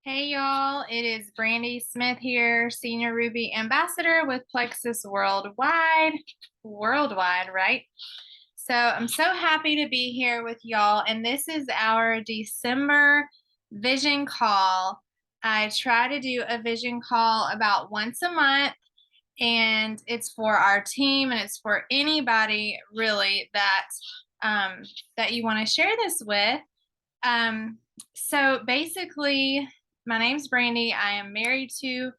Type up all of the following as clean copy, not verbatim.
Hey y'all, it is Brandy Smith here, Senior Ruby Ambassador with Plexus Worldwide. Worldwide, right? So I'm so happy to be here with y'all, and this is our December vision call. I try to do a vision call about once a month, and it's for our team and it's for anybody really that you want to share this with. Um, so basically, my name's Brandy. I am married to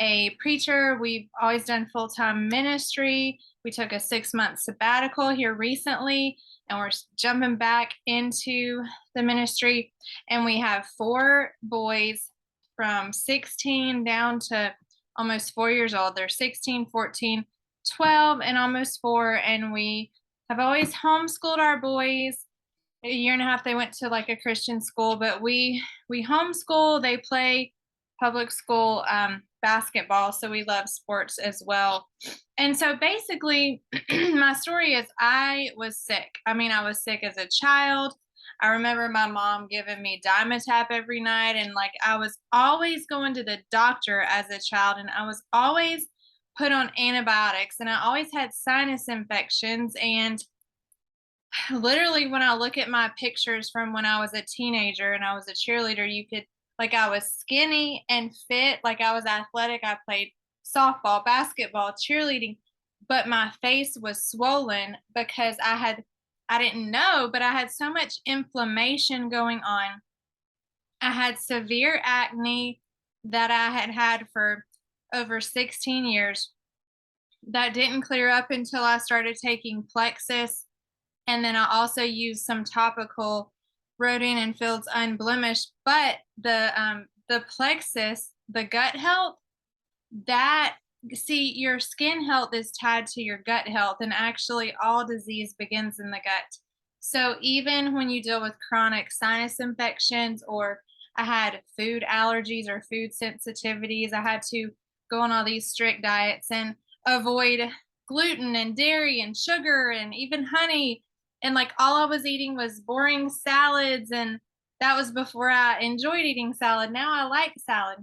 a preacher. We've always done full time ministry. We took a 6 month sabbatical here recently, and we're jumping back into the ministry. And we have four boys from 16 down to almost 4 years old. They're 16, 14, 12, and almost four. And we have always homeschooled our boys. A year and a half they went to like a Christian school, but we homeschool. They play public school basketball, so we love sports as well. And so basically, my story is I was sick. I mean, I was sick as a child. I remember my mom giving me Dimetapp every night, and like I was always going to the doctor as a child, and I was always put on antibiotics, and I always had sinus infections. And literally, when I look at my pictures from when I was a teenager and I was a cheerleader, you could, like, I was skinny and fit, like I was athletic. I played softball, basketball, cheerleading, but my face was swollen because I didn't know, but I had so much inflammation going on. I had severe acne that I had had for over 16 years that didn't clear up until I started taking Plexus. And then I also use some topical Rodan and Fields Unblemished. But the plexus, the gut health, that see, your skin health is tied to your gut health, and actually all disease begins in the gut. So even when you deal with chronic sinus infections, or I had food allergies or food sensitivities, I had to go on all these strict diets and avoid gluten and dairy and sugar and even honey. And like all I was eating was boring salads, and that was before I enjoyed eating salad. Now I like salad.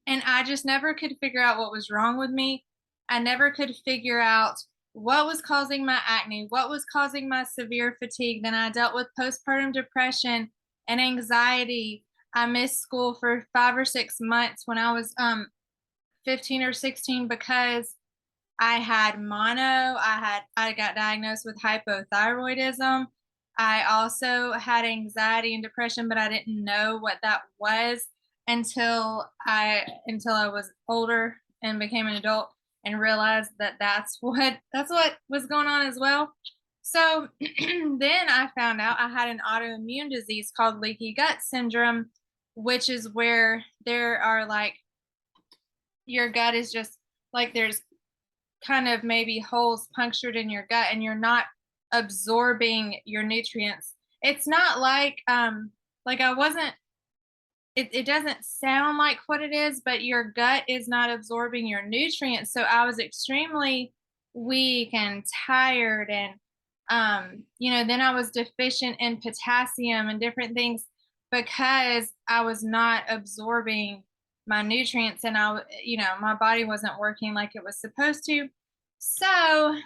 And I just never could figure out what was wrong with me. I never could figure out what was causing my acne, what was causing my severe fatigue. Then I dealt with postpartum depression and anxiety. I missed school for 5 or 6 months when I was 15 or 16 because I had mono. I got diagnosed with hypothyroidism. I also had anxiety and depression, but I didn't know what that was until I was older and became an adult and realized that that's what was going on as well. So then I found out I had an autoimmune disease called leaky gut syndrome, which is where there are like your gut is just like there's kind of maybe holes punctured in your gut and you're not absorbing your nutrients. It's not like I wasn't it doesn't sound like what it is, but your gut is not absorbing your nutrients. So I was extremely weak and tired, and then I was deficient in potassium and different things because I was not absorbing my nutrients, and my body wasn't working like it was supposed to. So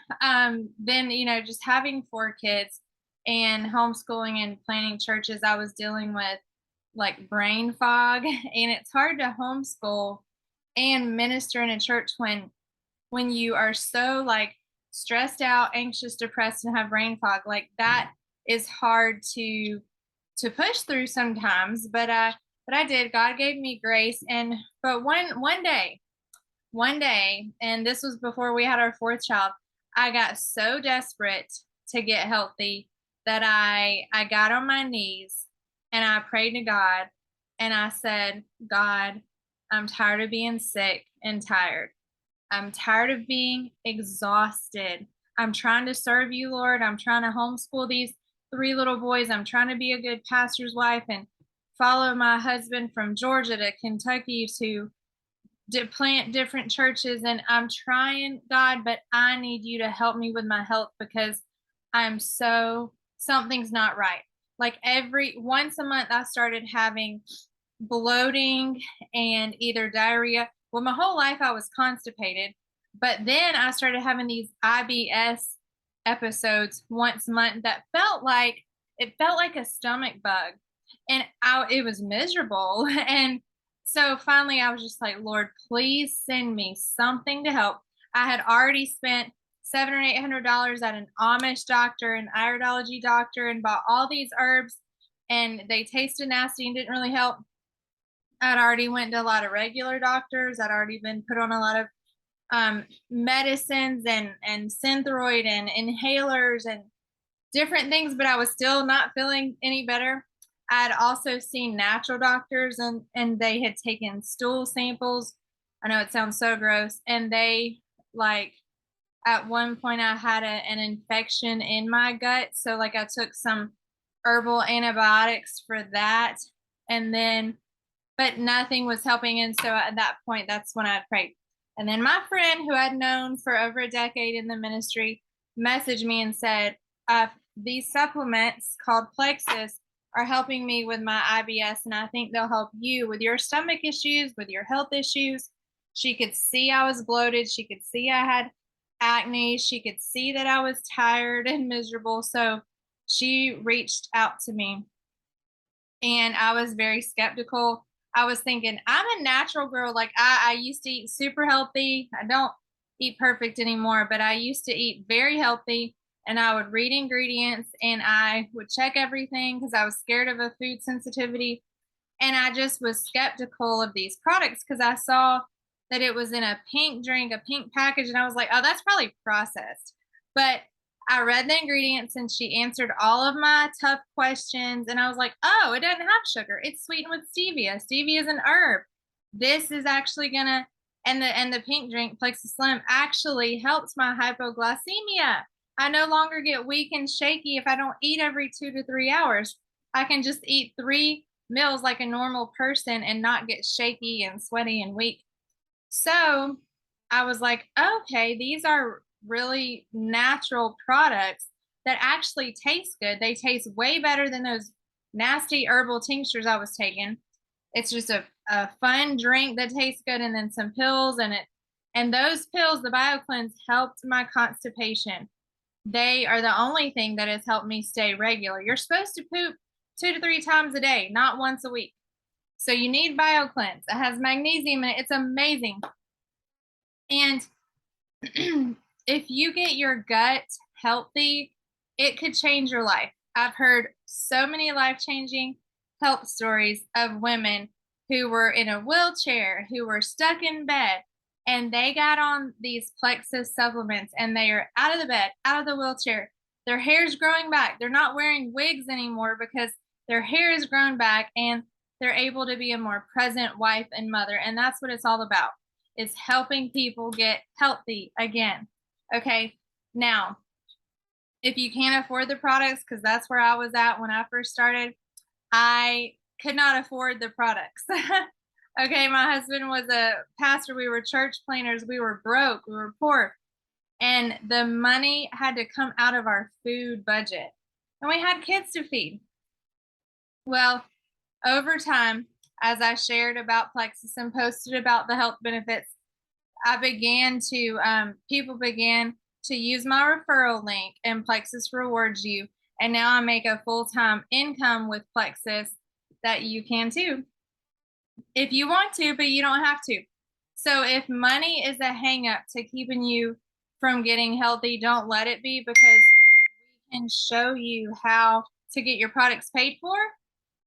then, just having four kids and homeschooling and planning churches, I was dealing with like brain fog, and it's hard to homeschool and minister in a church when you are so like stressed out, anxious, depressed, and have brain fog. Like that is hard to push through sometimes, but I did. God gave me grace. And but one day, and this was before we had our fourth child, I got so desperate to get healthy that I got on my knees and I prayed to God, and I said, God, I'm tired of being sick and tired. I'm tired of being exhausted. I'm trying to serve you, Lord. I'm trying to homeschool these three little boys. I'm trying to be a good pastor's wife and follow my husband from Georgia to Kentucky to plant different churches. And I'm trying, God, but I need you to help me with my health because something's not right. Like every once a month, I started having bloating and either diarrhea. Well, my whole life I was constipated, but then I started having these IBS episodes once a month that felt like a stomach bug, and it was miserable. And so finally, I was just like, Lord, please send me something to help. I had already spent $700 or $800 at an Amish doctor, an iridology doctor, and bought all these herbs, and they tasted nasty and didn't really help. I'd already went to a lot of regular doctors. I'd already been put on a lot of medicines and Synthroid and inhalers and different things, but I was still not feeling any better. I had also seen natural doctors, and they had taken stool samples. I know it sounds so gross, and they like at one point I had an infection in my gut, so like I took some herbal antibiotics for that, and then but nothing was helping. And so at that point, that's when I prayed. And then my friend, who I'd known for over a decade in the ministry, messaged me and said, these supplements called Plexus are helping me with my IBS, and I think they'll help you with your stomach issues, with your health issues. She could see I was bloated. She could see I had acne. She could see that I was tired and miserable. So she reached out to me, and I was very skeptical. I was thinking, I'm a natural girl. Like I used to eat super healthy. I don't eat perfect anymore, but I used to eat very healthy, and I would read ingredients and I would check everything because I was scared of a food sensitivity. And I just was skeptical of these products because I saw that it was in a pink drink, a pink package, and I was like, oh, that's probably processed. But I read the ingredients and she answered all of my tough questions. And I was like, oh, it doesn't have sugar. It's sweetened with stevia. Stevia is an herb. This is actually gonna and the pink drink, Plexus Slim, actually helps my hypoglycemia. I no longer get weak and shaky if I don't eat every 2 to 3 hours. I can just eat 3 meals like a normal person and not get shaky and sweaty and weak. So I was like, okay, these are really natural products that actually taste good. They taste way better than those nasty herbal tinctures I was taking. It's just a fun drink that tastes good, and then some pills and those pills, the BioCleanse, helped my constipation. They are the only thing that has helped me stay regular. You're supposed to poop 2 to 3 times a day, not once a week. So you need BioCleanse. It has magnesium in it. It's amazing. And if you get your gut healthy, it could change your life. I've heard so many life-changing health stories of women who were in a wheelchair, who were stuck in bed, and they got on these Plexus supplements and they are out of the bed, out of the wheelchair. Their hair's growing back. They're not wearing wigs anymore because their hair is grown back, and they're able to be a more present wife and mother. And that's what it's all about, is helping people get healthy again. Okay. Now, if you can't afford the products, because that's where I was at when I first started, I could not afford the products. Okay. My husband was a pastor. We were church planners. We were broke. We were poor. And the money had to come out of our food budget. And we had kids to feed. Well, over time, as I shared about Plexus and posted about the health benefits, I began to, people began to use my referral link, and Plexus rewards you. And now I make a full-time income with Plexus that you can too, if you want to, but you don't have to. So if money is a hang up to keeping you from getting healthy, don't let it be, because we can show you how to get your products paid for.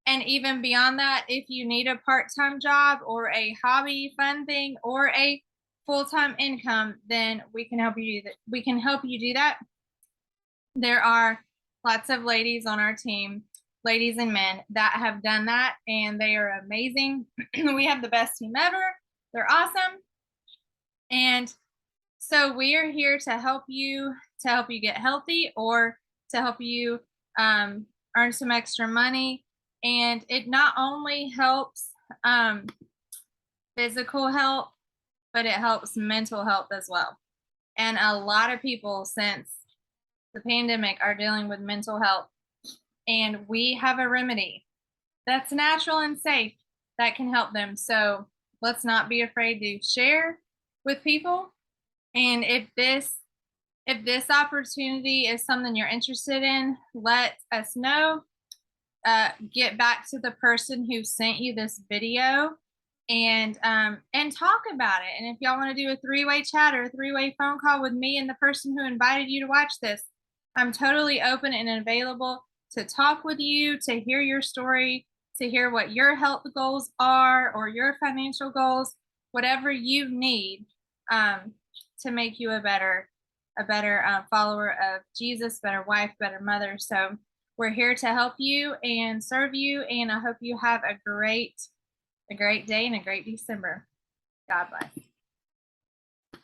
And even beyond that, if you need a part-time job or a hobby fun thing or a full-time income, then we can help you do that. We can help you do that. There are lots of ladies on our team, ladies and men, that have done that, and they are amazing. We have the best team ever. They're awesome. And so we are here to help you get healthy, or to help you earn some extra money. And it not only helps physical health, but it helps mental health as well. And a lot of people since the pandemic are dealing with mental health. And we have a remedy that's natural and safe that can help them. So let's not be afraid to share with people. And if this opportunity is something you're interested in, let us know. Get back to the person who sent you this video and talk about it. And if y'all want to do a three-way chat or a three-way phone call with me and the person who invited you to watch this, I'm totally open and available to talk with you, to hear your story, to hear what your health goals are or your financial goals, whatever you need to make you a better follower of Jesus, better wife, better mother. So we're here to help you and serve you, and I hope you have a great day and a great December. God bless.